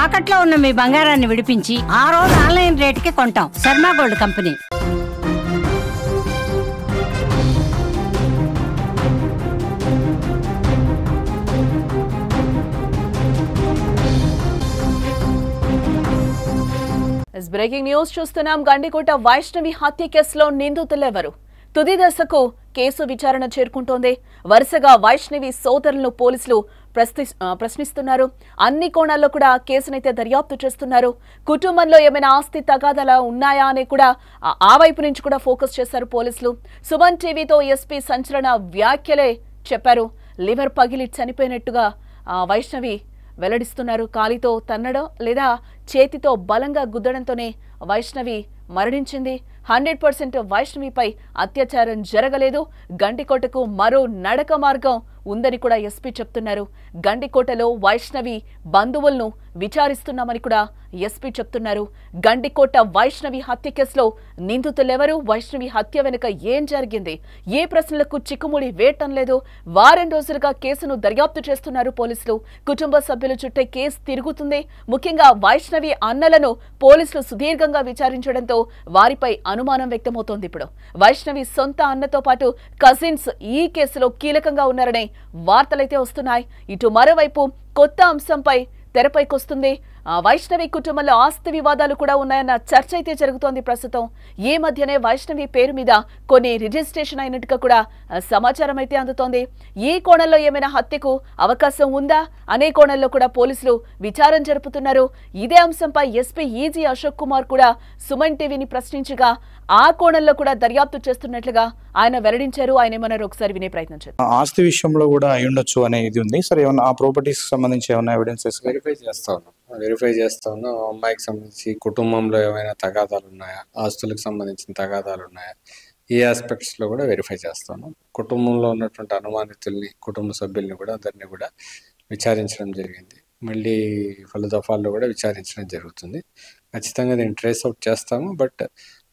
తాకట్లో ఉన్న మీ బంగారాన్ని విడిపించి ఆ రోజు ఆన్లైన్ రేటుకి కొంటాం. Sharma gold company. Breaking news చూస్తున్నాం. గండికోట వైష్ణవి హత్య కేసులో నిందితులెవరు? తుది దశకు కేసు విచారణ చేరుకుంటోంది. వరుసగా వైష్ణవి సోదరులను పోలీసులు ప్రశ్నిస్తున్నారు. అన్ని కోణాల్లో కూడా కేసునైతే దర్యాప్తు చేస్తున్నారు. కుటుంబంలో ఏమైనా ఆస్తి తగాదాలు ఉన్నాయా అని కూడా ఆ వైపు నుంచి కూడా ఫోకస్ చేశారు పోలీసులు. సుమన్ టీవీతో ఎస్పీ సంచలన వ్యాఖ్యలే చెప్పారు. లివర్ పగిలి చనిపోయినట్టుగా వైష్ణవి వెల్లడిస్తున్నారు. కాలితో తన్నడం లేదా చేతితో బలంగా గుద్దడంతోనే వైష్ణవి మరణించింది. 100% వైష్ణవిపై అత్యాచారం జరగలేదు. గండికోటకు మరో నడక మార్గం ఉందని కూడా ఎస్పీ చెప్తున్నారు. గండికోటలో వైష్ణవి బంధువులను విచారిస్తున్నామని కూడా ఎస్పీ చెప్తున్నారు. గండికోట వైష్ణవి హత్య కేసులో నిందితులెవరు? వైష్ణవి హత్య వెనుక ఏం జరిగింది? ఏ ప్రశ్నలకు చిక్కుముడి వేయటం లేదు. వారం రోజులుగా కేసును దర్యాప్తు చేస్తున్నారు పోలీసులు. కుటుంబ సభ్యుల చుట్టే కేసు తిరుగుతుంది. ముఖ్యంగా వైష్ణవి అన్నలను పోలీసులు సుదీర్ఘంగా విచారించడంతో వారిపై అనుమానం వ్యక్తమవుతోంది. ఇప్పుడు వైష్ణవి సొంత అన్నతో పాటు కజిన్స్ ఈ కేసులో కీలకంగా ఉన్నారనే వార్తలైతే వస్తున్నాయి. ఇటు మరోవైపు కొత్త అంశంపై తెరపైకొస్తుంది. వైష్ణవి కుటుంబంలో ఆస్తి వివాదాలు కూడా ఉన్నాయన్న చర్చ అయితే జరుగుతోంది ప్రస్తుతం. ఈ మధ్యనే వైష్ణవి పేరు మీద కొన్ని రిజిస్ట్రేషన్ అయినట్టుగా కూడా సమాచారం అయితే అందుతోంది. ఈ కోణంలో ఏమైనా హత్యకు అవకాశం ఉందా అనే కోణంలో కూడా పోలీసులు విచారణ జరుపుతున్నారు. ఇదే అంశంపై ఎస్పీ ఈజీ అశోక్ కుమార్ కూడా సుమన్ టీవీని ప్రశ్నించగా ఆ కోణంలో కూడా దర్యాప్తు చేస్తున్నట్లుగా ఆయన వెల్లడించారు. ఆయన ఏమన్నారు ఒకసారి వినే ప్రయత్నం చేద్దాం. ఆస్తి విషయంలో కూడా అయ్యుండొచ్చు అనే ఇది ఉంది సార్. ఏమన్నా ఆ ప్రాపర్టీస్ సంబంధించి ఏమైనా ఎవిడెన్సెస్ వెరిఫై చేస్తా ఉన్నాం. అమ్మాయికి సంబంధించి కుటుంబంలో ఏమైనా తగాదాలు ఉన్నాయా, ఆస్తులకు సంబంధించిన తగాదాలు ఉన్నాయా, ఈ ఆస్పెక్ట్స్ లో కూడా వెరిఫై చేస్తాను. కుటుంబంలో ఉన్నటువంటి అనుమానితుల్ని, కుటుంబ సభ్యుల్ని కూడా అందరినీ కూడా విచారించడం జరిగింది. మళ్ళీ పలు దఫాల్లో కూడా విచారించడం జరుగుతుంది. ఖచ్చితంగా దీన్ని ట్రేస్ అవుట్ చేస్తాము. But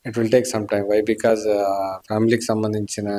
it will take some time. Why? Because ఫ్యామిలీకి సంబంధించిన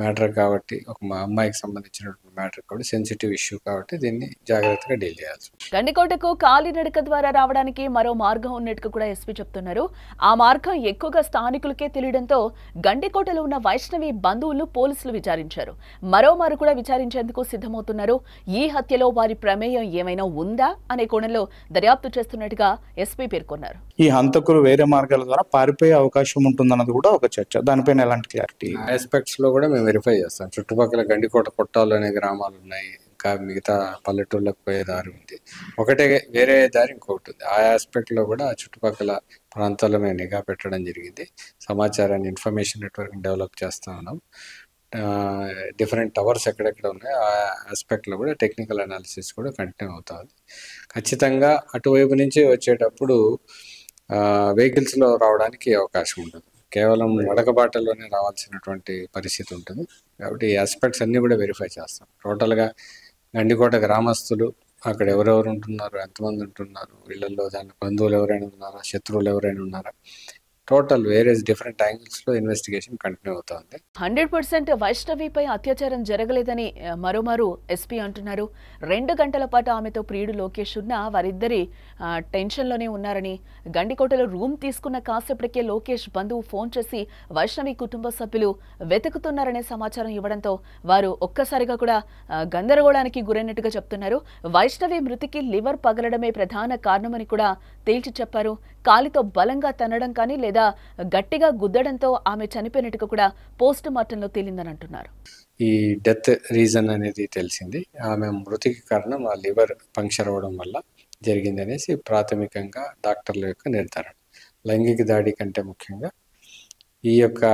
మ్యాటర్ కాబట్టి, ఒక మా అమ్మాయికి సంబంధించిన మ్యాటర్ కాబట్టి సెన్సిటివ్ ఇష్యూ కాబట్టి దీన్ని జాగ్రత్తగా డీల్ చేయాల్సి. గండికోటకు కాలినడక ద్వారా రావడానికి మరో మార్గం ఉన్నట్టుగా కూడా ఎస్పీ చెప్తున్నారు. ఆ మార్గం ఎక్కువగా స్థానికులకే తెలియడంతో గండికోటలో ఉన్న వైష్ణవి బంధువులను పోలీసులు విచారించారు. మరోమారు కూడా విచారించేందుకు సిద్ధమవుతున్నారు. ఈ హత్యలో వారి ప్రమేయం ఏమైనా ఉందా అనే కోణంలో దర్యాప్తు చేస్తున్నట్టుగా ఎస్పీ పేర్కొన్నారు. ఈ హంతకులు వేరే మార్గాల ద్వారా పారిపోయే అవకాశం ఉంటుందన్నది కూడా ఒక చర్చ. దానిపైన ఎలాంటి క్లారిటీ? ఆస్పెక్ట్స్ లో కూడా మేము వెరిఫై చేస్తాం. చుట్టుపక్కల గండికోట కొట్టాలు అనే గ్రామాలు ఉన్నాయి. ఇంకా మిగతా పల్లెటూళ్ళకు పోయే దారి ఉంది. ఒకటే వేరే దారి ఇంకొకటి ఉంది. ఆ ఆస్పెక్ట్ లో కూడా చుట్టుపక్కల ప్రాంతాల్లో మేము నిఘా పెట్టడం జరిగింది. సమాచారాన్ని, ఇన్ఫర్మేషన్ నెట్వర్క్ డెవలప్ చేస్తా ఉన్నాం. డిఫరెంట్ టవర్స్ ఎక్కడెక్కడ ఉన్నాయో ఆ ఆస్పెక్ట్ లో కూడా టెక్నికల్ అనాలిసిస్ కూడా కంటిన్యూ అవుతుంది. ఖచ్చితంగా అటువైపు నుంచి వచ్చేటప్పుడు వెహికల్స్ లో రావడానికి అవకాశం ఉంటుంది. కేవలం నడకబాటలోనే రావాల్సినటువంటి పరిస్థితి ఉంటుంది. కాబట్టి ఈ ఆస్పెక్ట్స్ అన్ని కూడా వెరిఫై చేస్తాం. టోటల్గా గండికోట గ్రామస్తులు అక్కడ ఎవరెవరు ఉంటున్నారు, ఎంతమంది ఉంటున్నారు, వీళ్ళల్లో దాని బంధువులు ఎవరైనా ఉన్నారా, శత్రువులు ఎవరైనా ఉన్నారా, టోటల్ వేరియస్ డిఫరెంట్ యాంగిల్స్ లో ఇన్వెస్టిగేషన్ కంటిన్యూ అవుతుంది. 100% వైష్ణవిపై అత్యాచారం జరగలేదని మరోమారు ఎస్పీ అంటున్నారు. 2 గంటల పాటు ఆమెతో ప్రియుడు లోకేష్ ఉన్నా వారిద్దరి టెన్షన్లోనే ఉన్నారని, గండికోటలో రూమ్ తీసుకున్న కాసేపటికే లోకేష్ బంధువు ఫోన్ చేసి వైష్ణవి కుటుంబ సభ్యులు వెతుకుతున్నారనే సమాచారం ఇవ్వడంతో వారు ఒక్కసారిగా కూడా గందరగోళానికి గురైనట్టుగా చెప్తున్నారు. వైష్ణవి మృతికి లివర్ పగలడమే ప్రధాన కారణమని కూడా తేల్చి చెప్పారు. కాలితో బలంగా తన్నడం కానీ లేదా గట్టిగా గుద్దడంతో ఆమె చనిపోయినట్టుగా కూడా పోస్ట్ మార్టంలో తేలిందని అంటున్నారు. ఈ డెత్ రీజన్ అనేది తెలిసింది. ఆమె మృతికి కారణం ఆ లివర్ పంక్చర్ అవ్వడం వల్ల జరిగింది అనేసి ప్రాథమికంగా డాక్టర్ల యొక్క నిర్ధారణ. లైంగిక దాడి కంటే ముఖ్యంగా ఈ యొక్క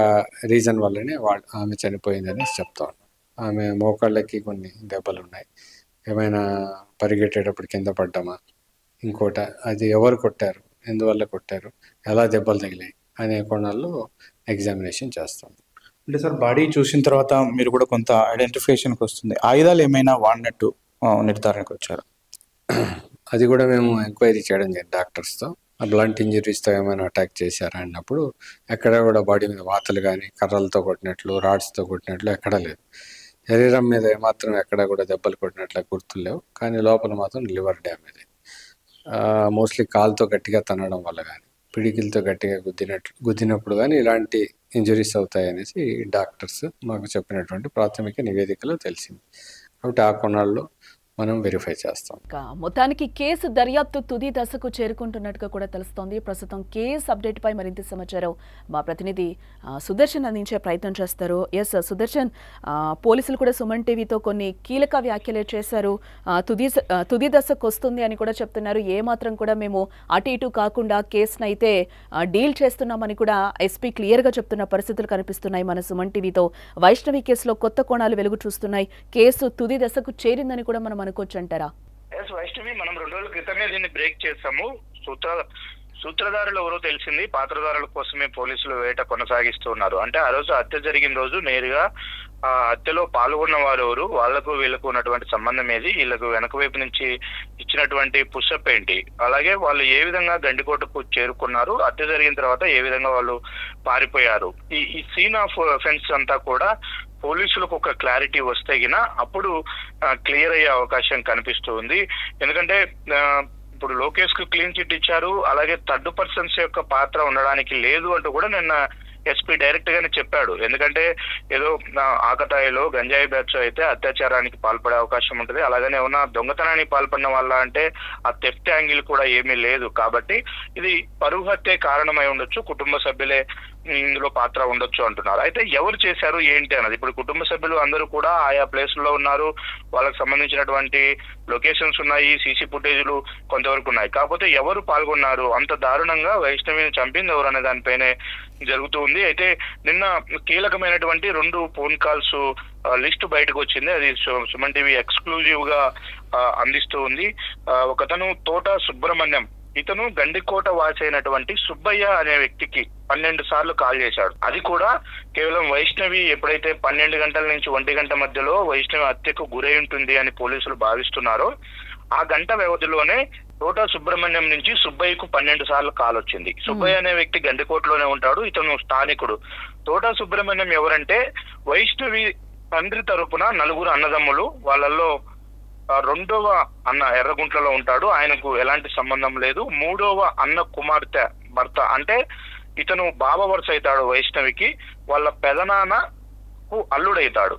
రీజన్ వల్లనే ఆమె చనిపోయిందని చెప్తా ఉన్నాం. ఆమె మోకాళ్ళకి కొన్ని దెబ్బలు ఉన్నాయి. ఏమైనా పరిగెట్టేటప్పుడు కింద పడ్డామా, ఇంకోట అది ఎవరు కొట్టారు, ఎందువల్ల కొట్టారు, ఎలా దెబ్బలు తగిలాయి అనే కోణాల్లో ఎగ్జామినేషన్ చేస్తాం. అంటే సార్, బాడీ చూసిన తర్వాత మీరు కూడా కొంత ఐడెంటిఫికేషన్కి వస్తుంది. ఆయుధాలు ఏమైనా వాడినట్టు నిర్ధారణకు వచ్చారు? అది కూడా మేము ఎంక్వైరీ చేయడం జరిగింది డాక్టర్స్తో. బ్లంట్ ఇంజరీస్తో ఏమైనా అటాక్ చేశారా అన్నప్పుడు ఎక్కడ కూడా బాడీ మీద వాతలు కానీ, కర్రలతో కొట్టినట్లు, రాడ్స్తో కొట్టినట్లు ఎక్కడా లేదు. శరీరం మీద ఏమాత్రం ఎక్కడ కూడా దెబ్బలు కొట్టినట్లు గుర్తులు లేవు. కానీ లోపల మాత్రం లివర్ డ్యామేజ్ అయింది. మోస్ట్లీ కాలుతో గట్టిగా తన్నడం వల్ల కానీ పిడికిలతో గట్టిగా గుద్దినప్పుడు కానీ ఇలాంటి ఇంజరీస్ అవుతాయి అనేసి డాక్టర్స్ మాకు చెప్పినటువంటి ప్రాథమిక నివేదికలో తెలిసింది. కాబట్టి ఆ కోణాల్లో మనం వెరిఫై చేస్తాం. మొత్తానికి కేసు దర్యాప్తు తుది దశకు చేరుకుంటున్నట్టుగా కూడా తెలుస్తోంది. ప్రస్తుతం కేసు అప్డేట్ పై మరింత సమాచారం మా ప్రతినిధి సుదర్శన్ అందించే ప్రయత్నం చేస్తారు. ఎస్ సుదర్శన్, పోలీసులు కూడా సుమన్ టీవీతో కొన్ని కీలక వ్యాఖ్యలు చేశారు. తుది దశకు వస్తుంది అని కూడా చెప్తున్నారు. ఏమాత్రం కూడా మేము అటు ఇటు కాకుండా కేసును అయితే డీల్ చేస్తున్నామని కూడా ఎస్పీ క్లియర్ గా చెప్తున్న పరిస్థితులు కనిపిస్తున్నాయి మన సుమన్ టీవీతో. వైష్ణవి కేసులో కొత్త కోణాలు వెలుగు చూస్తున్నాయి. కేసు తుది దశకు చేరిందని కూడా మనం అనుకోవచ్చు అంటారా? వైష్ణవి, మనం 2 రోజుల క్రితమే దీన్ని బ్రేక్ చేసాము. సూత్రధారులు ఎవరో తెలిసింది, పాత్రధారుల కోసమే పోలీసులు వేట కొనసాగిస్తున్నారు. అంటే ఆ రోజు హత్య జరిగిన రోజు నేరుగా ఆ హత్యలో పాల్గొన్న వారు ఎవరు, వాళ్లకు వీళ్లకు ఉన్నటువంటి సంబంధం ఏది, వీళ్లకు వెనక వైపు నుంచి ఇచ్చినటువంటి పుషప్ ఏంటి, అలాగే వాళ్ళు ఏ విధంగా గండికోటకు చేరుకున్నారు, హత్య జరిగిన తర్వాత ఏ విధంగా వాళ్ళు పారిపోయారు, ఈ సీన్ ఆఫ్ అఫెన్స్ అంతా కూడా పోలీసులకు ఒక క్లారిటీ వస్తే గిన అప్పుడు క్లియర్ అయ్యే అవకాశం కనిపిస్తుంది. ఎందుకంటే ఇప్పుడు లోకేష్ కు క్లీన్ చిట్ ఇచ్చారు, అలాగే థర్డ్ పర్సన్స్ యొక్క పాత్ర ఉండడానికి లేదు అంటూ కూడా నిన్న ఎస్పీ డైరెక్ట్ గానే చెప్పాడు. ఎందుకంటే ఏదో ఆకతాయిలో గంజాయి బ్యాచ్ అయితే అత్యాచారానికి పాల్పడే అవకాశం ఉంటుంది, అలాగనే ఏమన్నా దొంగతనానికి పాల్పడిన వాళ్ళ అంటే ఆ థెఫ్ట్ యాంగిల్ కూడా ఏమీ లేదు. కాబట్టి ఇది పరువు హత్యే కారణమై ఉండొచ్చు, కుటుంబ సభ్యులే ఇందులో పాత్ర ఉండొచ్చు అంటున్నారు. అయితే ఎవరు చేశారు ఏంటి అన్నది, ఇప్పుడు కుటుంబ సభ్యులు అందరూ కూడా ఆయా ప్లేసుల్లో ఉన్నారు, వాళ్ళకి సంబంధించినటువంటి లొకేషన్స్ ఉన్నాయి, సీసీ ఫుటేజ్లు కొంతవరకు ఉన్నాయి. కాకపోతే ఎవరు పాల్గొన్నారు, అంత దారుణంగా వైష్ణవిని చంపింది ఎవరు అనే దానిపైనే జరుగుతుంది. అయితే నిన్న కీలకమైనటువంటి 2 ఫోన్ కాల్స్ లిస్ట్ బయటకు వచ్చింది. అది సుమన్ టీవీ ఎక్స్క్లూజివ్ గా అందిస్తూ ఉంది. ఒకతను తోట సుబ్రహ్మణ్యం, ఇతను గండికోట వాసి అయినటువంటి సుబ్బయ్య అనే వ్యక్తికి 12 సార్లు కాల్ చేశాడు. అది కూడా కేవలం వైష్ణవి ఎప్పుడైతే 12 గంటల నుంచి 1 గంట మధ్యలో వైష్ణవి హత్యకు గురై ఉంటుంది అని పోలీసులు భావిస్తున్నారో ఆ గంట వ్యవధిలోనే తోట సుబ్రహ్మణ్యం నుంచి సుబ్బయ్యకు 12 సార్లు కాల్ వచ్చింది. సుబ్బయ్య అనే వ్యక్తి గండికోటలోనే ఉంటాడు, ఇతను స్థానికుడు. తోట సుబ్రహ్మణ్యం ఎవరంటే వైష్ణవి తండ్రి తరపున 4 అన్నదమ్ములు, వాళ్ళల్లో 2వ అన్న ఎర్రగుంట్లలో ఉంటాడు, ఆయనకు ఎలాంటి సంబంధం లేదు. 3వ అన్న కుమార్తె భర్త, అంటే ఇతను బావ వరుస అవుతాడు వైష్ణవికి, వాళ్ళ పెదనాన్నకు అల్లుడైతాడు.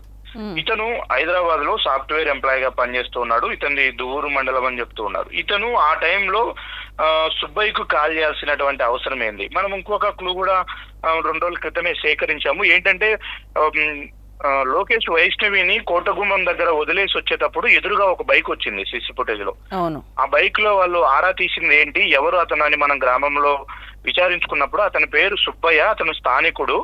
ఇతను హైదరాబాద్ లో సాఫ్ట్వేర్ ఎంప్లాయ్ గా పనిచేస్తూ ఉన్నాడు. ఇతని దువ్వూరు మండలం అని చెప్తూ ఉన్నారు. ఇతను ఆ టైంలో సుబ్బయ్యకు కాల్ చేయాల్సినటువంటి అవసరం ఏంది. మనం ఇంకొక క్లూ కూడా 2 రోజుల క్రితమే సేకరించాము. ఏంటంటే లోకేష్ వైష్ణవిని కోటగుమ్మం దగ్గర వదిలేసి వచ్చేటప్పుడు ఎదురుగా ఒక బైక్ వచ్చింది సీసీ ఫుటేజ్ లో. ఆ బైక్ లో వాళ్ళు ఆరా తీసింది ఏంటి, ఎవరు అతను అని మనం గ్రామంలో విచారించుకున్నప్పుడు అతని పేరు సుబ్బయ్య, అతను స్థానికుడు.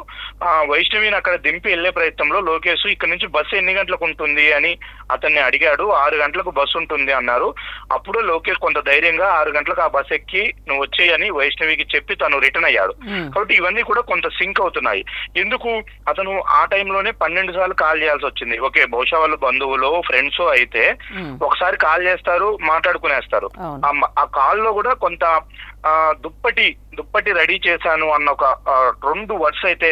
వైష్ణవిని అక్కడ దింపి వెళ్లే ప్రయత్నంలో లోకేష్ ఇక్కడ నుంచి బస్సు ఎన్ని గంటలకు ఉంటుంది అని అతన్ని అడిగాడు. 6 గంటలకు బస్సు ఉంటుంది అన్నారు. అప్పుడు లోకేష్ కొంత ధైర్యంగా 6 గంటలకు ఆ బస్సు ఎక్కి నువ్వు వచ్చేయని వైష్ణవికి చెప్పి తను రిటర్న్ అయ్యాడు. కాబట్టి ఇవన్నీ కూడా కొంత సింక్ అవుతున్నాయి. ఎందుకు అతను ఆ టైంలోనే 12 సార్లు కాల్ చేయాల్సి వచ్చింది. ఓకే, బహుశా వాళ్ళు బంధువులు ఫ్రెండ్స్ అయితే ఒకసారి కాల్ చేస్తారు, మాట్లాడుకునేస్తారు. ఆ కాల్ లో కూడా కొంత దుప్పటి రెడీ చేశాను అన్న ఒక 2 వర్డ్స్ అయితే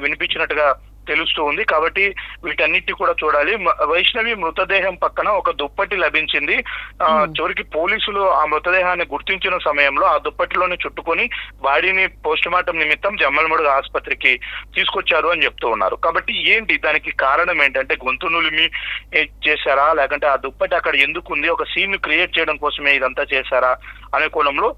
వినిపించినట్టుగా తెలుస్తూ ఉంది. కాబట్టి వీటన్నిటి కూడా చూడాలి. వైష్ణవి మృతదేహం పక్కన ఒక దుప్పటి లభించింది. చివరికి పోలీసులు ఆ మృతదేహాన్ని గుర్తించిన సమయంలో ఆ దుప్పటిలోనే చుట్టుకొని బాడీని పోస్ట్ మార్టం నిమిత్తం జమ్మలమడుగు ఆసుపత్రికి తీసుకొచ్చారు అని చెప్తూ ఉన్నారు. కాబట్టి ఏంటి దానికి కారణం ఏంటంటే గొంతు నులిమి చేశారా, లేకంటే ఆ దుప్పటి అక్కడ ఎందుకు ఉంది, ఒక సీన్ క్రియేట్ చేయడం కోసమే ఇదంతా చేశారా అనే కోణంలో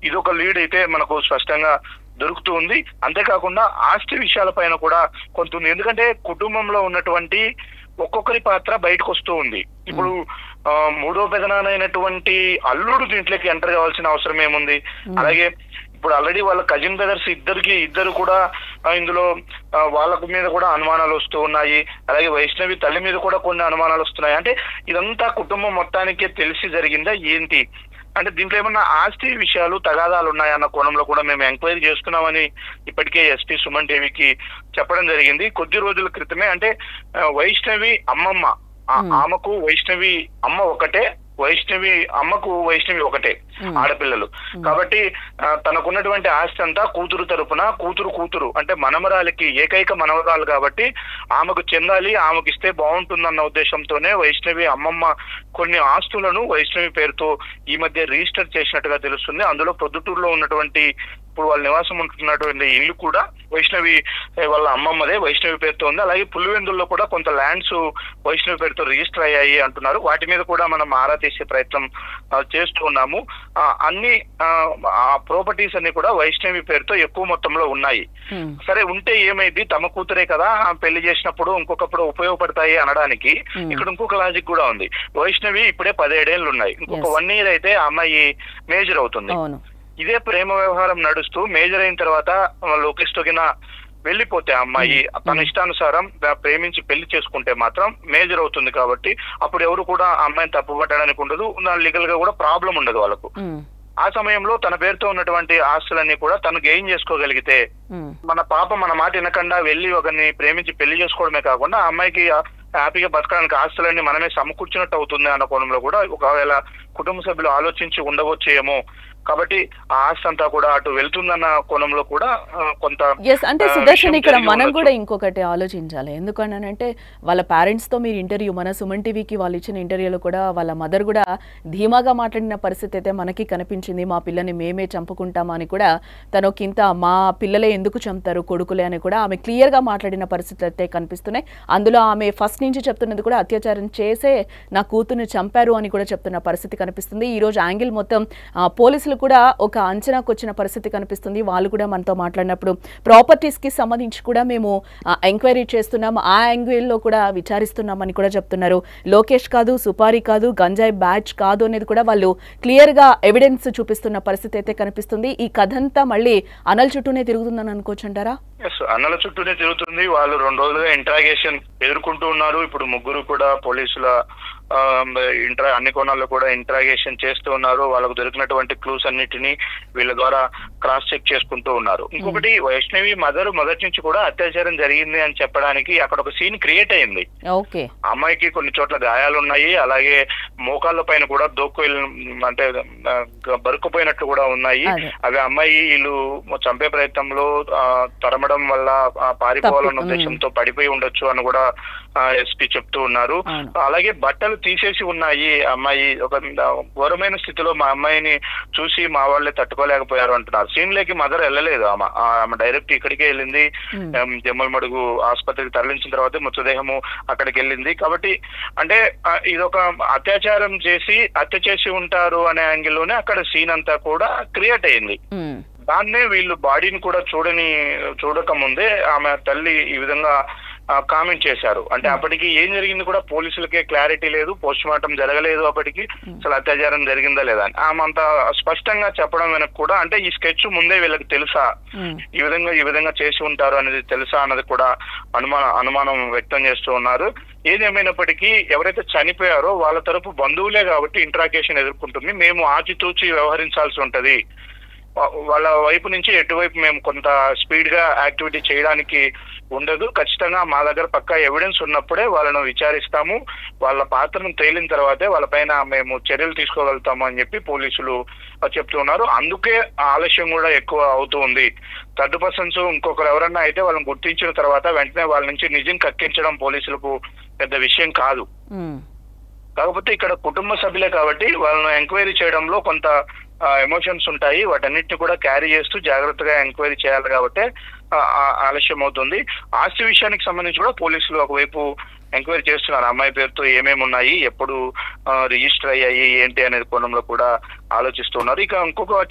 ఇదొక లీడ్ అయితే మనకు స్పష్టంగా దొరుకుతూ ఉంది. అంతేకాకుండా ఆస్తి విషయాలపైన కూడా కొంత ఉంది. ఎందుకంటే కుటుంబంలో ఉన్నటువంటి ఒక్కొక్కరి పాత్ర బయటకు వస్తూ ఉంది. ఇప్పుడు 3వ పెదనాన్నైనటువంటి అల్లుడు దీంట్లోకి ఎంటర్ కావాల్సిన అవసరం ఏముంది. అలాగే ఇప్పుడు ఆల్రెడీ వాళ్ళ కజిన్ బ్రదర్స్ ఇద్దరు కూడా ఇందులో వాళ్ళకు మీద కూడా అనుమానాలు వస్తూ ఉన్నాయి. అలాగే వైష్ణవి తల్లి మీద కూడా కొన్ని అనుమానాలు వస్తున్నాయి. అంటే ఇదంతా కుటుంబం మొత్తానికే తెలిసి జరిగిందా ఏంటి అంటే దీంట్లో ఏమన్నా ఆస్తి విషయాలు తగాదాలు ఉన్నాయన్న కోణంలో కూడా మేము ఎంక్వైరీ చేస్తున్నామని ఇప్పటికే ఎస్పీ సుమన్ టీవీకి చెప్పడం జరిగింది. కొద్ది రోజుల క్రితమే అంటే వైష్ణవి అమ్మమ్మ, ఆమెకు వైష్ణవి అమ్మ ఒకటే, వైష్ణవి అమ్మకు వైష్ణవి ఒకటే. ఆడపిల్లలు. కాబట్టి తనకున్నటువంటి ఆస్తి అంతా కూతురు తరపున కూతురు అంటే మనమరాలికి ఏకైక మనమరాలు కాబట్టి ఆమెకు చెందాలి, ఆమెకు ఇస్తే బాగుంటుందన్న ఉద్దేశంతోనే వైష్ణవి అమ్మమ్మ కొన్ని ఆస్తులను వైష్ణవి పేరుతో ఈ మధ్య రిజిస్టర్ చేసినట్టుగా తెలుస్తుంది. అందులో ప్రొద్దుటూరులో ఉన్నటువంటి ఇప్పుడు వాళ్ళు నివాసం ఉంటున్నటువంటి ఇల్లు కూడా వైష్ణవి వాళ్ళ అమ్మమ్మదే, వైష్ణవి పేరుతో ఉంది. అలాగే పులివెందుల్లో కూడా కొంత ల్యాండ్స్ వైష్ణవి పేరుతో రిజిస్టర్ అయ్యాయి అంటున్నారు. వాటి మీద కూడా మనం ఆరా తీసే ప్రయత్నం చేస్తూ ఉన్నాము. అన్ని ప్రాపర్టీస్ అన్ని కూడా వైష్ణవి పేరుతో ఎక్కువ మొత్తంలో ఉన్నాయి. సరే ఉంటే ఏమైంది, తమ కూతురే కదా పెళ్లి చేసినప్పుడు ఇంకొకప్పుడు ఉపయోగపడతాయి అనడానికి ఇక్కడ ఇంకొక లాజిక్ కూడా ఉంది. వైష్ణవి ఇప్పుడే 17 ఏళ్ళు ఉన్నాయి, ఇంకొక 1 year అయితే ఆ అమ్మాయి మేజర్ అవుతుంది. ఇదే ప్రేమ వ్యవహారం నడుస్తూ మేజర్ అయిన తర్వాత లోకేష్ తోగిన వెళ్ళిపోతే ఆ అమ్మాయి తన ఇష్టానుసారం ప్రేమించి పెళ్లి చేసుకుంటే మాత్రం మేజర్ అవుతుంది. కాబట్టి అప్పుడు ఎవరు కూడా ఆ అమ్మాయిని తప్పుపట్టడానికి ఉండదు, లీగల్ గా కూడా ప్రాబ్లం ఉండదు వాళ్ళకు. ఆ సమయంలో తన పేరుతో ఉన్నటువంటి ఆస్తులన్నీ కూడా తను గెయిన్ చేసుకోగలిగితే మన పాప మన మాట వినకుండా వెళ్ళి ఒకరిని ప్రేమించి పెళ్లి చేసుకోవడమే కాకుండా ఆ అమ్మాయికి హ్యాపీగా బతకడానికి ఆస్తులన్నీ మనమే సమకూర్చినట్టు అవుతుంది అన్న కోణంలో కూడా ఒకవేళ కుటుంబ సభ్యులు ఆలోచించి ఉండవచ్చేమో. కాబట్టి ఆ ఆస్తి అంతా కూడా అటు వెళ్తుందన్న కోణంలో కూడా కొంత అంటే సుదర్శన్ ఇక్కడ మనం కూడా ఇంకొకటి ఆలోచించాలి. ఎందుకనంటే వాళ్ళ పేరెంట్స్ తో మీరు ఇంటర్వ్యూ మన సుమన్ టీవీకి వాళ్ళు ఇచ్చిన ఇంటర్వ్యూలో కూడా వాళ్ళ మదర్ కూడా ధీమాగా మాట్లాడిన పరిస్థితి అయితే మనకి కనిపించింది. మా పిల్లని మేమే చంపుకుంటామా అని కూడా తనకింత మా పిల్లలే ఎందుకు చంపుతారు కొడుకులే అని కూడా ఆమె క్లియర్ గా మాట్లాడిన పరిస్థితులు అయితే కనిపిస్తున్నాయి. అందులో ఆమె ఫస్ట్ నుంచి చెప్తున్నది కూడా అత్యాచారం చేసే నా కూతుర్ని చంపారు అని కూడా చెప్తున్న పరిస్థితి కనిపిస్తుంది. ఈ రోజు యాంగిల్ మొత్తం పోలీసులు కూడా ఒక అంచనాకు వచ్చిన పరిస్థితి కనిపిస్తుంది. వాళ్ళు కూడా మనతో మాట్లాడినప్పుడు ప్రాపర్టీస్ కి సంబంధించి కూడా మేము ఎంక్వైరీ చేస్తున్నాం, ఆ యాంగిల్ లో కూడా విచారిస్తున్నాం అని కూడా చెప్తున్నారు. లోకేష్ కాదు, సుపారీ కాదు, గంజాయి బ్యాచ్ కాదు అనేది కూడా వాళ్ళు క్లియర్ గా ఎవిడెన్స్ చూపిస్తున్న పరిస్థితి అయితే కనిపిస్తుంది. ఈ కథ అంతా మళ్ళీ అన్నల చుట్టూనే తిరుగుతుందని అనుకోవచ్చు అంటారా? అన్నల చుట్టూనే తిరుగుతుంది. వాళ్ళు 2 రోజులుగా ఇంట్రాగేషన్ ఎదుర్కొంటూ ఉన్నారు. ఇప్పుడు ముగ్గురు కూడా పోలీసుల అన్ని కోణాల్లో కూడా ఇంట్రాగేషన్ చేస్తూ ఉన్నారు. వాళ్ళకు దొరికినటువంటి క్లూస్ అన్నిటినీ వీళ్ళ ద్వారా క్రాస్ చెక్ చేసుకుంటూ ఉన్నారు. ఇంకొకటి వైష్ణవి మదర్ మొదటి నుంచి కూడా అత్యాచారం జరిగింది అని చెప్పడానికి అక్కడ ఒక సీన్ క్రియేట్ అయింది. అమ్మాయికి కొన్ని చోట్ల గాయాలు ఉన్నాయి, అలాగే మోకాళ్ళ పైన కూడా అంటే బరుకుపోయినట్లు కూడా ఉన్నాయి. అవి అమ్మాయి వీళ్ళు చంపే ప్రయత్నంలో తరమడం వల్ల పారిపోవాలన్న ఉద్దేశంతో పడిపోయి ఉండొచ్చు అని కూడా ఎస్పీ చెప్తూ ఉన్నారు. అలాగే బట్టలు తీసేసి ఉన్నాయి. అమ్మాయి ఒక ఘోరమైన స్థితిలో మా అమ్మాయిని చూసి మా వాళ్ళే తట్టుకోలేకపోయారు అంటున్నారు. సీన్ లేకి మదర్ వెళ్ళలేదు, ఆమె డైరెక్ట్ ఇక్కడికే వెళ్ళింది. జమ్మలమడుగు ఆసుపత్రికి తరలించిన తర్వాత మృతదేహము అక్కడికి వెళ్ళింది. కాబట్టి అంటే ఇదొక అత్యాచారం చేసి హత్య చేసి ఉంటారు అనే యాంగిల్లోనే అక్కడ సీన్ అంతా కూడా క్రియేట్ అయింది. దాన్నే వీళ్ళు బాడీని కూడా చూడక ముందే ఆమె తల్లి ఈ విధంగా కామెంట్ చేశారు. అంటే అప్పటికి ఏం జరిగింది కూడా పోలీసులకే క్లారిటీ లేదు, పోస్ట్ మార్టం జరగలేదు, అప్పటికి అసలు అత్యాచారం జరిగిందా లేదా అని ఆమె అంత స్పష్టంగా చెప్పడం వెనక కూడా అంటే ఈ స్కెచ్ ముందే వీళ్ళకి తెలుసా, ఈ విధంగా చేసి ఉంటారు అనేది తెలుసా అన్నది కూడా అనుమానం వ్యక్తం చేస్తూ ఉన్నారు. ఏదేమైనప్పటికీ ఎవరైతే చనిపోయారో వాళ్ళ తరపు బంధువులే కాబట్టి ఇంట్రాగేషన్ ఎదుర్కొంటుంది. మేము ఆచితూచి వ్యవహరించాల్సి ఉంటది. వాళ్ళ వైపు నుంచి ఎటువైపు మేము కొంత స్పీడ్ గా యాక్టివిటీ చేయడానికి ఉండదు. ఖచ్చితంగా మా దగ్గర పక్కా ఎవిడెన్స్ ఉన్నప్పుడే వాళ్ళను విచారిస్తాము. వాళ్ళ పాత్రను తేలిన తర్వాతే వాళ్ళపైన మేము చర్యలు తీసుకోగలుగుతాము అని చెప్పి పోలీసులు చెప్తున్నారు. అందుకే ఆలస్యం కూడా ఎక్కువ అవుతూ ఉంది. థర్డ్ పర్సన్స్ ఇంకొకరు ఎవరన్నా అయితే వాళ్ళని గుర్తించిన తర్వాత వెంటనే వాళ్ళ నుంచి నిజం కక్కించడం పోలీసులకు పెద్ద విషయం కాదు. కాకపోతే ఇక్కడ కుటుంబ సభ్యులే కాబట్టి వాళ్ళను ఎంక్వైరీ చేయడంలో కొంత ఎమోషన్స్ ఉంటాయి. వాటన్నిటిని కూడా క్యారీ చేస్తూ జాగ్రత్తగా ఎంక్వైరీ చేయాలి కాబట్టి ఆలస్యం అవుతుంది. ఆస్తి విషయానికి సంబంధించి కూడా పోలీసులు ఒకవైపు ఎంక్వైరీ చేస్తున్నారు. అమ్మాయి పేరుతో ఏమేమి ఉన్నాయి, ఎప్పుడు రిజిస్టర్ అయ్యాయి, ఏంటి అనేది కోణంలో కూడా ఆలోచిస్తున్నారు. ఇక ఇంకొక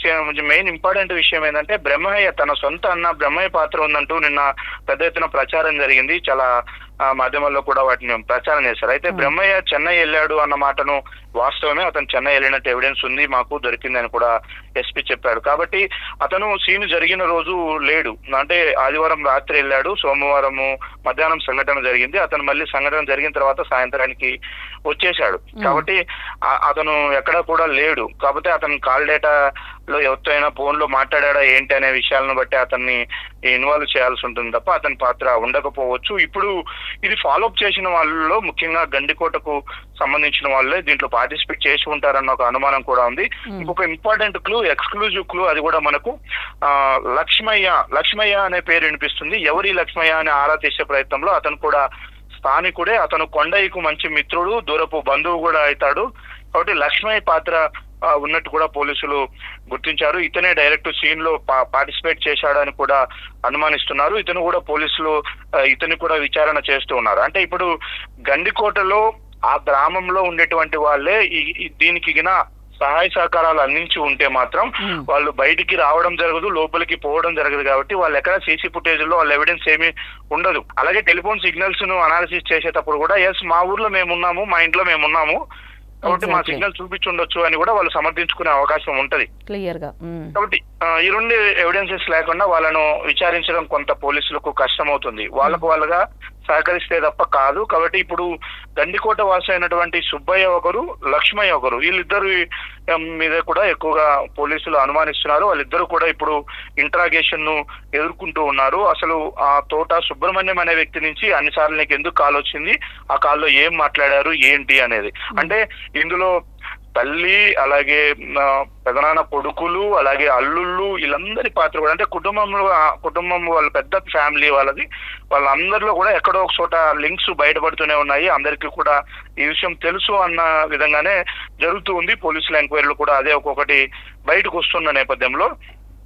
మెయిన్ ఇంపార్టెంట్ విషయం ఏంటంటే బ్రహ్మయ్య తన సొంత అన్న బ్రహ్మయ్య పాత్ర ఉందంటూ నిన్న పెద్ద ఎత్తున ప్రచారం జరిగింది. చాలా మాధ్యమాల్లో కూడా వాటిని ప్రచారం చేశారు. అయితే బ్రహ్మయ్య చెన్నై వెళ్ళాడు అన్న మాటను వాస్తవమే, అతను చెన్నై వెళ్ళినట్టు ఎవిడెన్స్ ఉంది, మాకు దొరికిందని కూడా ఎస్పీ చెప్పాడు. కాబట్టి అతను సీన్ జరిగిన రోజు లేడు, అంటే ఆదివారం రాత్రి వెళ్ళాడు, సోమవారం మధ్యాహ్నం సంఘటన జరిగింది. అతను మళ్ళీ సంఘటన జరిగిన తర్వాత సాయంత్రానికి వచ్చేశాడు. కాబట్టి అతను ఎక్కడా కూడా లేడు. కాబట్టి అతను కాల్ డేటా లో ఎవరితో అయినా ఫోన్ లో మాట్లాడా ఏంటి అనే విషయాలను బట్టి అతన్ని ఇన్వాల్వ్ చేయాల్సి ఉంటుంది తప్ప అతని పాత్ర ఉండకపోవచ్చు. ఇప్పుడు ఇది ఫాలోఅప్ చేసిన వాళ్ళలో ముఖ్యంగా గండికోటకు సంబంధించిన వాళ్ళే దీంట్లో పార్టిసిపేట్ చేసి ఉంటారన్న ఒక అనుమానం కూడా ఉంది. ఇంకొక ఇంపార్టెంట్ క్లూ, ఎక్స్క్లూజివ్ క్లూ, అది కూడా మనకు లక్ష్మయ్య అనే పేరు వినిపిస్తుంది. ఎవరి లక్ష్మయ్య అని ఆరా తీసే ప్రయత్నంలో అతను కూడా స్థానికుడే, అతను కొండయ్యకు మంచి మిత్రుడు, దూరపు బంధువు కూడా అవుతాడు. కాబట్టి లక్ష్మయ్య పాత్ర ఉన్నట్టు కూడా పోలీసులు గుర్తించారు. ఇతనే డైరెక్ట్ సీన్ లో పార్టిసిపేట్ చేశాడని కూడా అనుమానిస్తున్నారు. ఇతను కూడా పోలీసులు ఇతని కూడా విచారణ చేస్తూ ఉన్నారు. అంటే ఇప్పుడు గండికోటలో ఆ గ్రామంలో ఉండేటువంటి వాళ్ళే దీనికి గిన సహాయ సహకారాలు అందించి ఉంటే మాత్రం వాళ్ళు బయటికి రావడం జరగదు, లోపలికి పోవడం జరగదు. కాబట్టి వాళ్ళు ఎక్కడ సీసీ ఫుటేజ్ లో వాళ్ళ ఎవిడెన్స్ ఏమీ ఉండదు. అలాగే టెలిఫోన్ సిగ్నల్స్ ను అనాలిసిస్ చేసేటప్పుడు కూడా ఎస్ మా ఊర్లో మేమున్నాము, మా ఇంట్లో మేమున్నాము కాబట్టి మా సిగ్నల్ చూపించుండొచ్చు అని కూడా వాళ్ళు సమర్థించుకునే అవకాశం ఉంటది క్లియర్ గా. కాబట్టి ఈ రెండు ఎవిడెన్సెస్ లేకుండా వాళ్ళను విచారించడం కొంత పోలీసులకు కష్టం అవుతుంది. వాళ్ళుగా సహకరిస్తే తప్ప కాదు. కాబట్టి ఇప్పుడు గండికోట వాసి అయినటువంటి సుబ్బయ్య ఒకరు, లక్ష్మయ్య ఒకరు, వీళ్ళిద్దరు మీద కూడా ఎక్కువగా పోలీసులు అనుమానిస్తున్నారు. వాళ్ళిద్దరు కూడా ఇప్పుడు ఇంట్రాగేషన్ ను ఎదుర్కొంటూ ఉన్నారు. అసలు ఆ తోట సుబ్రహ్మణ్యం అనే వ్యక్తి నుంచి అన్నిసార్లు నీకు ఎందుకు కాల్ వచ్చింది, ఆ కాల్లో ఏం మాట్లాడారు ఏంటి అనేది. అంటే ఇందులో తల్లి, అలాగే పెదనాన్న కొడుకులు, అలాగే అల్లుళ్ళు, వీళ్ళందరి పాత్ర కూడా, అంటే కుటుంబం వాళ్ళ పెద్ద ఫ్యామిలీ వాళ్ళందరిలో కూడా ఎక్కడో ఒక చోట లింక్స్ బయటపడుతూనే ఉన్నాయి. అందరికీ కూడా ఈ విషయం తెలుసు అన్న విధంగానే జరుగుతూ ఉంది. పోలీసుల ఎంక్వైరీలు కూడా అదే ఒక్కొక్కటి బయటకు వస్తున్న నేపథ్యంలో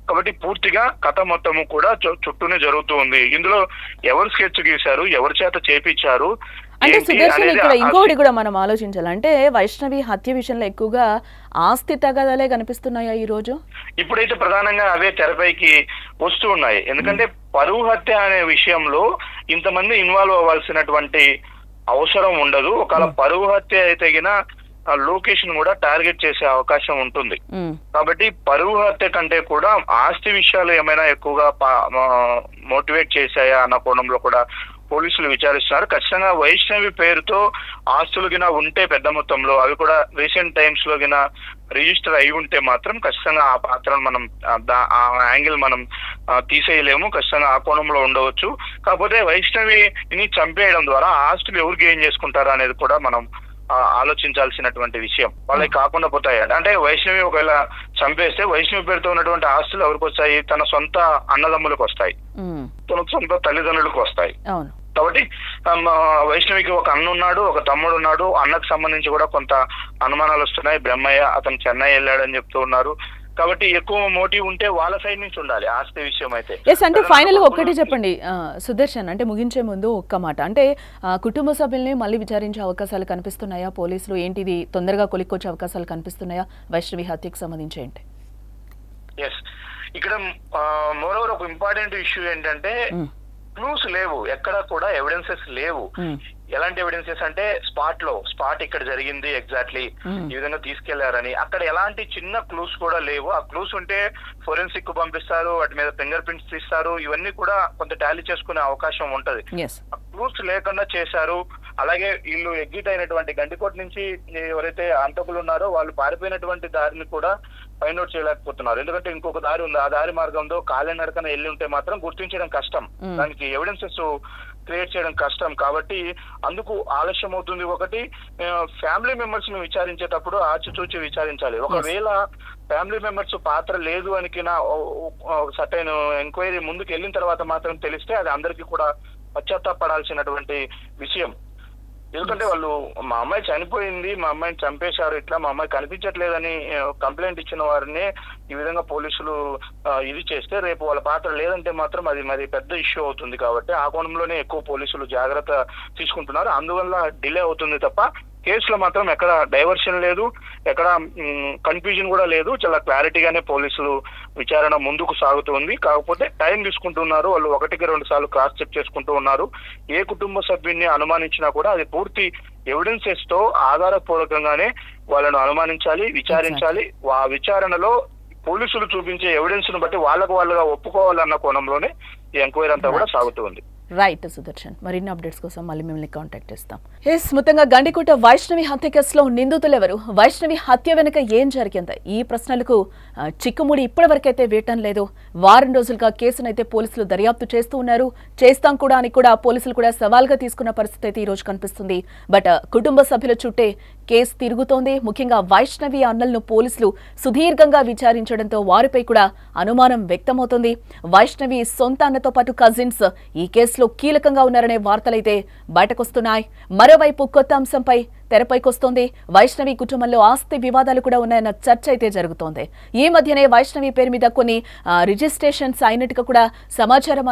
కాబట్టి పూర్తిగా కథ మొత్తము కూడా చుట్టూనే జరుగుతూ ఉంది. ఇందులో ఎవరు స్కెచ్ గీశారు, ఎవరి చేత చేపించారు అంటే సుదర్శన్, ఇక్కడ ఇంకోటి కూడా మనం ఆలోచించాలి. అంటే వైష్ణవి హత్య విషయంలో ఎక్కువగా ఆస్తి తగాదాలే కనిపిస్తున్నాయా ఈ రోజు? ఇప్పుడైతే ప్రధానంగా అవే తెరపైకి వస్తూ ఉన్నాయి. ఎందుకంటే పరువు హత్య అనే విషయంలో ఇంతమంది ఇన్వాల్వ్ అవ్వాల్సినటువంటి అవసరం ఉండదు. ఒకవేళ పరువు హత్య అయితే గిన లొకేషన్ కూడా టార్గెట్ చేసే అవకాశం ఉంటుంది. కాబట్టి పరువు హత్య కంటే కూడా ఆస్తి విషయాలు ఏమైనా ఎక్కువగా మోటివేట్ చేశాయా అన్న కోణంలో కూడా పోలీసులు విచారిస్తున్నారు. ఖచ్చితంగా వైష్ణవి పేరుతో ఆస్తులు గిన ఉంటే పెద్ద మొత్తంలో, అవి కూడా రీసెంట్ టైమ్స్ లో గిన రిజిస్టర్ అయి ఉంటే మాత్రం ఖచ్చితంగా ఆ పాత్రను మనం ఆ యాంగిల్ మనం తీసేయలేము. ఖచ్చితంగా ఆ కోణంలో ఉండవచ్చు. కాకపోతే వైష్ణవిని చంపేయడం ద్వారా ఆస్తులు ఎవరు గెయిన్ చేసుకుంటారా అనేది కూడా మనం ఆలోచించాల్సినటువంటి విషయం. వాళ్ళకి కాకుండా పోతాయి. అంటే వైష్ణవి ఒకవేళ చంపేస్తే వైష్ణవి పేరుతో ఉన్నటువంటి ఆస్తులు ఎవరికి వస్తాయి? తన సొంత అన్నదమ్ములకు వస్తాయి, తన సొంత తల్లిదండ్రులకు వస్తాయి. కాబట్టి వైష్ణవికి ఒక అన్న ఉన్నాడు, ఒక తమ్ముడు ఉన్నాడు. అన్నకు సంబంధించి కూడా కొంత అనుమానాలు వస్తున్నాయి. బ్రహ్మయ్య అతను చెన్నై వెళ్ళాడని చెప్తూ ఉన్నారు. కాబట్టి ఎక్కువ మోటివ్ ఉంటే వాళ్ళ సైడ్ నుంచి ఉండాలి ఆస్తి విషయం అయితే. అంటే ఫైనల్ ఒక్కటి చెప్పండి సుదర్శన్, అంటే ముగించే ముందు ఒక్క మాట, అంటే కుటుంబ సభ్యుల్ని మళ్ళీ విచారించే అవకాశాలు కనిపిస్తున్నాయా? పోలీసులు ఏంటిది తొందరగా కొలిక్కొచ్చే అవకాశాలు కనిపిస్తున్నాయా వైష్ణవి హత్యకు సంబంధించి? ఏంటి ఇక్కడ మోరోవర్ ఒక ఇంపార్టెంట్ ఇష్యూ ఏంటంటే క్లూస్ లేవు, ఎక్కడ కూడా ఎవిడెన్సెస్ లేవు. ఎలాంటి ఎవిడెన్సెస్ అంటే స్పాట్ ఇక్కడ జరిగింది ఎగ్జాక్ట్లీ ఈ విధంగా తీసుకెళ్లారని, అక్కడ ఎలాంటి చిన్న క్లూస్ కూడా లేవు. ఆ క్లూస్ ఉంటే ఫోరెన్సిక్ కు పంపిస్తారు, వాటి మీద ఫింగర్ ప్రింట్స్ తీస్తారు, ఇవన్నీ కూడా కొంత టాలీ చేసుకునే అవకాశం ఉంటది. ఆ క్లూస్ లేకుండా చేశారు. అలాగే వీళ్ళు ఎగ్జిట్ అయినటువంటి గండికోట నుంచి ఎవరైతే అంతకులు ఉన్నారో వాళ్ళు పారిపోయినటువంటి దారిని కూడా ఫైండ్ అవుట్ చేయలేకపోతున్నారు. ఎందుకంటే ఇంకొక దారి ఉంది, ఆ దారి మార్గంలో కాలినడకన వెళ్ళి ఉంటే మాత్రం గుర్తించడం కష్టం, దానికి ఎవిడెన్సెస్ క్రియేట్ చేయడం కష్టం. కాబట్టి అందుకు ఆలస్యం అవుతుంది. ఒకటి, ఫ్యామిలీ మెంబర్స్ ను విచారించేటప్పుడు ఆచితూచి విచారించాలి. ఒకవేళ ఫ్యామిలీ మెంబర్స్ పాత్ర లేదు అని సర్టైన్ ఎంక్వైరీ ముందుకు వెళ్ళిన తర్వాత మాత్రం తెలిస్తే అది అందరికీ కూడా పశ్చాత్తాపడాల్సినటువంటి విషయం. ఎందుకంటే వాళ్ళు మా అమ్మాయి చనిపోయింది, మా అమ్మాయిని చంపేశారు, ఇట్లా మా అమ్మాయి కనిపించట్లేదని కంప్లైంట్ ఇచ్చిన వారిని ఈ విధంగా పోలీసులు ఇది చేస్తే రేపు వాళ్ళ పాత్ర లేదంటే మాత్రం అది మరి పెద్ద ఇష్యూ అవుతుంది. కాబట్టి ఆ కోణంలోనే ఎక్కువ పోలీసులు జాగ్రత్త తీసుకుంటున్నారు. అందువల్ల డిలే అవుతుంది తప్ప కేసులో మాత్రం ఎక్కడ డైవర్షన్ లేదు, ఎక్కడ కన్ఫ్యూజన్ కూడా లేదు. చాలా క్లారిటీగానే పోలీసులు విచారణ ముందుకు సాగుతుంది. కాకపోతే టైం తీసుకుంటున్నారు. వాళ్ళు 1-2 సార్లు క్రాస్ చెక్ చేసుకుంటూ ఉన్నారు. ఏ కుటుంబ సభ్యున్ని అనుమానించినా కూడా అది పూర్తి ఎవిడెన్సెస్ తో ఆధారపూర్వకంగానే వాళ్ళను అనుమానించాలి, విచారించాలి. ఆ విచారణలో పోలీసులు చూపించే ఎవిడెన్స్ ను బట్టి వాళ్ళకు వాళ్ళుగా ఒప్పుకోవాలన్న కోణంలోనే ఈ ఎంక్వైరీ అంతా కూడా సాగుతూ ఉంది. రైట్ సుదర్శన్, మరిన్ని అప్డేట్స్ కోసం మళ్ళీ మిమ్మల్ని కాంటాక్ట్ చేస్తాం. మొత్తంగా గండికోట వైష్ణవి హత్య కేసులో నిందితులు ఎవరు, వైష్ణవి హత్య వెనుక ఏం జరిగింది, ఈ ప్రశ్నలకు చిక్కుముడి ఇప్పటివరకైతే వేయటం లేదు. వారం రోజులుగా కేసునైతే పోలీసులు దర్యాప్తు చేస్తూ ఉన్నారు. చేస్తాం కూడా అని కూడా పోలీసులు కూడా సవాల్గా తీసుకున్న పరిస్థితి అయితే ఈ రోజు కనిపిస్తుంది. బట్ కుటుంబ సభ్యుల చుట్టే కేసు తిరుగుతోంది. ముఖ్యంగా వైష్ణవి అన్నలను పోలీసులు సుదీర్ఘంగా విచారించడంతో వారిపై కూడా అనుమానం వ్యక్తమవుతుంది. వైష్ణవి సొంత అన్నతో పాటు కజిన్స్ ఈ కేసులో కీలకంగా ఉన్నారనే వార్తలైతే బయటకొస్తున్నాయి. మరోవైపు కొత్త అంశంపై తెరపైకొస్తోంది. వైష్ణవి కుటుంబంలో ఆస్తి వివాదాలు కూడా ఉన్నాయన్న చర్చ అయితే జరుగుతోంది. ఈ మధ్యనే వైష్ణవి పేరు మీద కొన్ని రిజిస్ట్రేషన్స్ అయినట్టుగా కూడా సమాచారం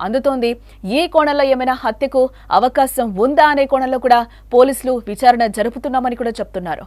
అందుతోంది. ఈ కోణంలో ఏమైనా హత్యకు అవకాశం ఉందా అనే కోణంలో కూడా పోలీసులు విచారణ జరుపుతున్నామని కూడా చెప్తున్నారు.